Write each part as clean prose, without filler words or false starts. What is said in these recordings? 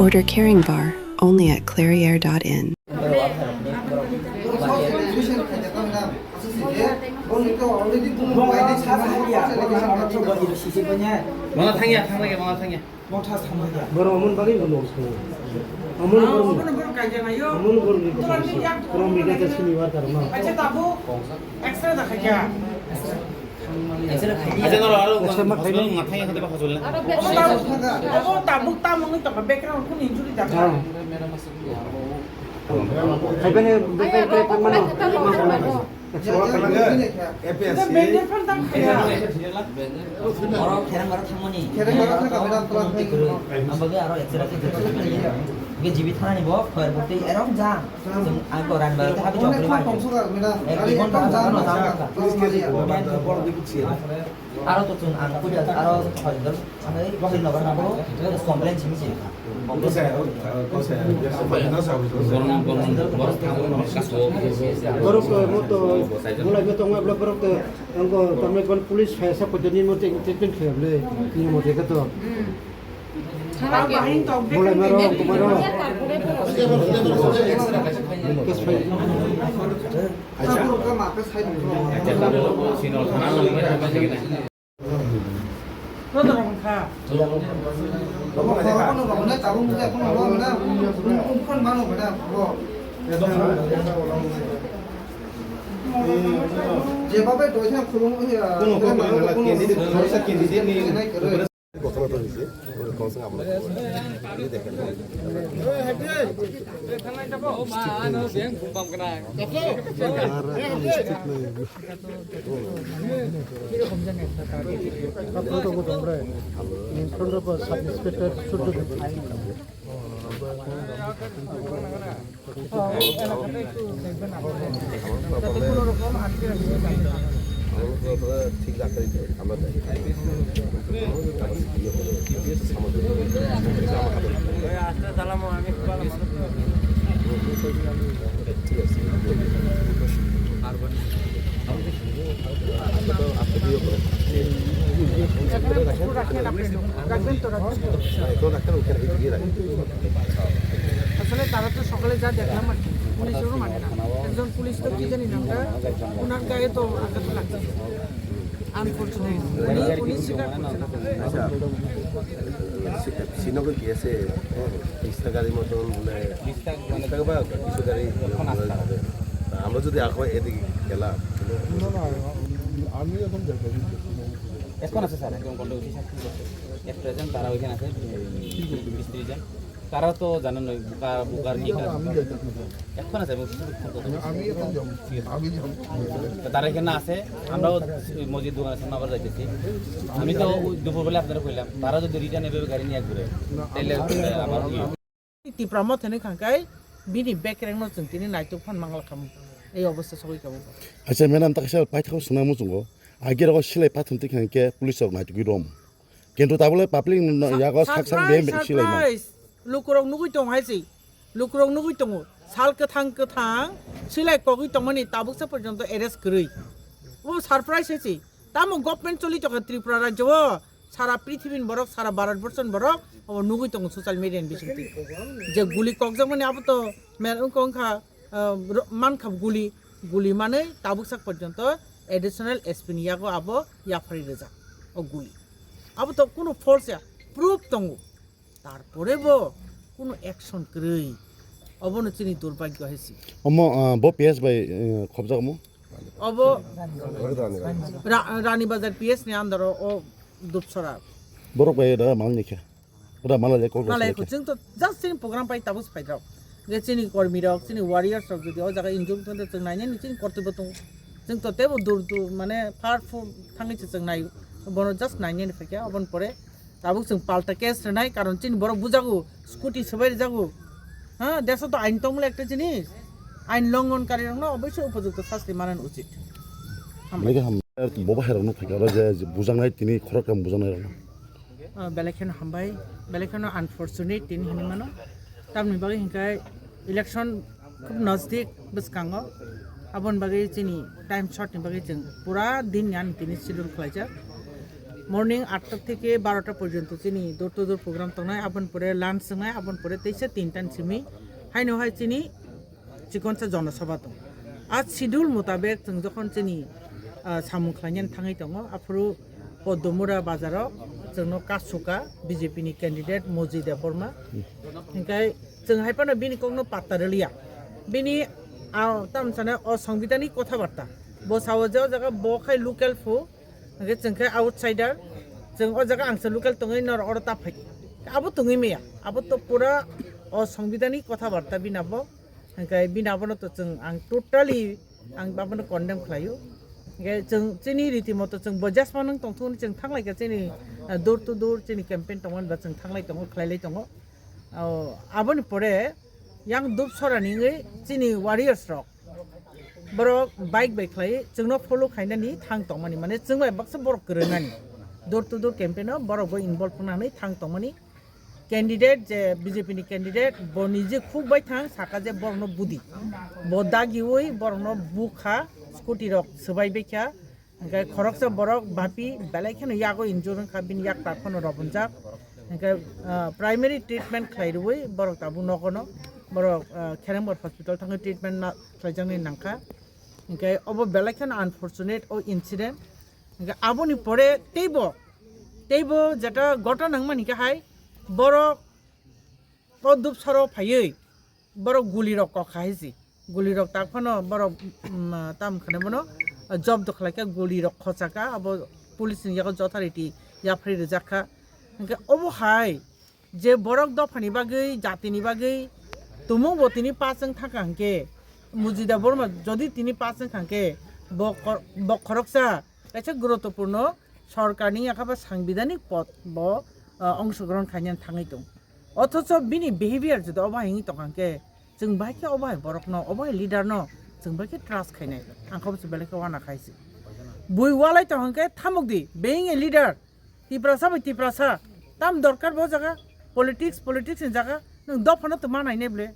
Order Caring Bar only at clairiere.in. Jadi thana ni bo khoi bukti erong jang jeng angko ran ba ta bi chok ni ma ek kon ta sa no ta aro to tun ang ku ja aro khoi dal anai sin no ba na bo complain chim chi Borok moto mulai moto ngabla borok te angko tamne kon pulis faisa ko jeni moto tingpin khable ni moto ka to mulai maro kumaro kes fai ঠিক রাখতে আমরা আসলে তারা তো সকালে যা দেখলাম আর কি পুলিশেরও মানে না একজন পুলিশ তো কি জানি নামটা ওনার গায়ে তো আঘাত লাগছে আনফরচুনেট পুলিশ স্বীকার করছে না শ্রীনগর গিয়েছে গাড়ির মতন বলে বা কিছু গাড়ি আমরা যদি এদিকে গেলাম আমি এখন এখন আছে স্যার একদম কন্ট্রোল এট প্রেজেন্ট তারা ওইখানে আছে মিস্ত্রি যান তারা তো জানেন ওই বুকার কি এখন আছে তারা এখানে আছে আমরাও মসজিদ দোকানের সামনে আবার যাইতেছি আমি তো দুপুরবেলা আপনারা কইলাম তারা যদি রিটার্ন এভাবে গাড়ি নিয়ে ঘুরে তাহলে আমার Tipra Motha ni khangkai bini background no chung tini naituk phan mangla kham ei obostha sabai kabu আচ্ছা ম্যাডাম তাকে পাইথাও শোনামু চুঙ্গো আগের সিলাই পাথম থেকে পুলিশ নাইটুকি রম কিন্তু তাবলে পাবলিক ইয়াগ সাকসাক বে সিলাই মা lukurong nugui tong haisi lukurong nugui tong sal kathang silai kogui tongmani tabuk sa porjonto arrest koroi o surprise haisi tamo government choli to Tripura rajyo সারা পৃথিবীর বরক সারা ভারতবর্ষের বরক ও নুগুই তং সোশ্যাল মিডিয়ান বিশিংতি যে গুলি ককজং মানে আবো তো মেরং কংখা মানখাব গুলি মানে তাবুকসাক পর্যন্ত এডিশনাল এসপিনিয়াগো আবো ইয়াফারি রেজা ও গুলি আবো তো কোনো ফোর্স প্রুফ তং তারপরে বো কোনো অ্যাকশন করেই অবন চিনি দুর্ভাগ্য হয়েছি অম ব পিএস বাই খবজাগমু অব রানী বাজার পিএস নি আন্দর ও দুপসরা বরক বাই দা মাল নিখা ওটা মালা লে কল মালা একো जों তো জাস্ট চিনি প্রোগ্রাম পাই তাবুস পাইদ্রাও যে চিনি কর্মী রক চিনি ওয়ারিয়ার্স রক যদি ও জায়গা ইনজুম তন্তে जों নাইনে নি চিনি কর্তব্য তো जों তো তেবো দূর মানে ফার থাঙ্গিছে जों নাই বন জাস্ট নাইনে নি ফাকে অবন পরে তাবুক जों পাল্টা কেস নাই কারণ চিনি বড় বুঝাগো স্কুটি সবাই যাগো হ্যাঁ দেশ তো আইন তো মূল একটা জিনিস আইন লঙ্ঘনকারী রং অবশ্যই উপযুক্ত শাস্তি মানান উচিত লাগে হাম ববা হেরানো ফাকে আর যে বুজাংনাই তিনি খরকাম বুজানাই রং বেলেখান হামবাই বেলেখান আনফরচুনেট তিনি হিনি মানো তামনি বাকি হিंखाय इलेक्शन খুব নজদিক বসকাঙ্গ আবন বাকি চিনি টাইম শর্ট নি বাকি जों পুরা দিন ইয়ান তিনি শিডিউল খাইজা মর্নিং 8টা থেকে 12টা পর্যন্ত চিনি দূর টু দূর প্রোগ্রাম তংনায় আবন পরে লাঞ্চ সংনায় আবন পরে 3:30 সিমি হাইনো হাই চিনি চিকনসা জনসভা দं আজ শিডিউল মোতাবেক जों যখন চিনি সামু খাইनान थाङै दङ আফরু পদ্মমুরা বাজারাव जोंनो कासुका बीजेपी नि कैंडिडेट मोजी देबरमा ओंखाय जों हायपानो बिनि कौनो पात्तारलिया बिनि तामसाने असंविधानिक कथाबार्ता बसावजाव जागा बखाय लोकल फु ओंखाय जोंखाय आउटसाइडार जों अ जागा आंसो लोकल तङै नर अर ताफाय आबो तङै मेया आबो तो पुरा असंविधानिक कथाबार्ता बिनाबो ओंखाय बिनाबोनो तो जों आं टोटाली आं बाबोनो कन्डेम खालायो जों जोंनि रीति मत जों बजासमा नों तंथुनि जों थांलायगा जोंनि दौर टु दौर जोंनि केम्पेन दंमोन बा जों थांलाय दङ खालायलाय दङ आबोनि परे यां दुब सरानिङै जोंनि वारियर्स रक बरक बाइक खालाय जोंनो फलो खायनानि थां दंमानि माने जों बाक्सा बरक गोरोनानि दौर टु दौर केम्पेनाव बरकबो इनभल्व होनानै थां दंमानि कैंडिडेट जे बीजेपी नि कैंडिडेट बनिजे खूब बाय थां साका जे बरनो बुदि बदागिवै बरनो बुखा स्कूटी रक सबाय बेख्या ओंखाय खरकसा बरक बापि बेलायखेनो यागो इन्जुरन खाबिन याक ताखनो रबनजाक ओंखाय प्राइमारी ट्रिटमेंट खायरुवै बरक ताबु नगनो बरक खेरेंबर हस्पिटाल थाङो ट्रिटमेंट ना खायजांनि नांखा ओंखाय अब बेलायखेनो अनफॉर्चुनेट ओ इन्सिडेंट ओंखाय आबोनि परे तेबो जेटा घटना नंमानि हाय बरक पदुब सरो फायै बरक गुली रक खायसि गुली रक ताखनो बरक ताम खाने बनो जब्द खालायका गुली रक खचाका अब पुलिस नि याको जथारिटी या फ्रि रजाखा ओंखाय अब हाय जे बरक दफानि बागै जातिनि बागै तुमु बतिनि पासजों थांखांके मुजिदा बर्मा जदि तिनि पासजों खांके बखरकसा एसे गुरुत्वपूर्ण सरकारनि याखाबा साংবিধানিক पद ब अंशग्रहण खायनान थाङै दं अथच बिनि बिहेवियर जदि अबाहिङै तंखांके जों बायके अबाय बरकनो अबाय लिडारनो जों बायके ट्रास्ट खायनाय आंखौबो बेलेके वाना खायसि बुइवालाय तंखांके थामुकदि बेइं ए लिडार तिप्रासा ताम दरकार बो जागा पलिटिक्स नि जागा नों दफानो तो मानाय नेब्ले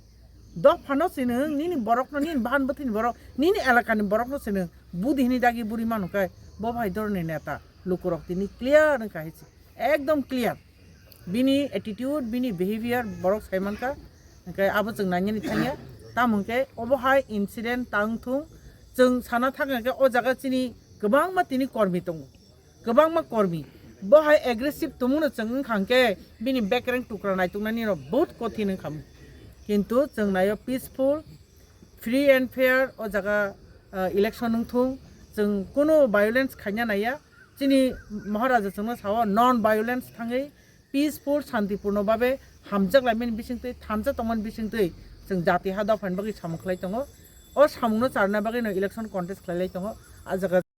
दफानो सिनो निनि बरकनो निनि बाहान बथिनि बरक निनि एलाकानि बरकनो सिनो बुदिनि दागि बुरि मानुकाय बबाय दरनि नेता लोकरक तिनि क्लियर खायसि एकदम क्लियर बिनी एटीट्यूड बिनी बिहेवियर बरक साइमनका ओंखाय आबो जों नायनि थाङिया तामुंके अबहाय इन्सिडेंट तांथुं जों साना थाङाके अ जागा चिनि गोबां मा तिनि कर्मी दङ गोबां मा कर्मी बहाय एग्रेसिव तुमुनो जों खांके बिनी बेकरें टुक्रा नायतुंनानि बहुत कठिन खाम किन्तु जों नायो पीसफुल फ्री एंड फेयर अ जागा इलेक्शन नंथुं जों कोनो वायलेंस खायना नाया चिनि महाराजा जोंनो सावा नन वायलेंस थाङै पीसफुल शांतिपूर्ण भावे हामजाक लाइमेन बिसिंतै थामजा तंमन बिसिंतै जों जाति हादा फाइन बागै सामखलाय दङ अ सामुनो चारना बागै इलेक्शन कन्टेस्ट खालायलाय दङ आ जागा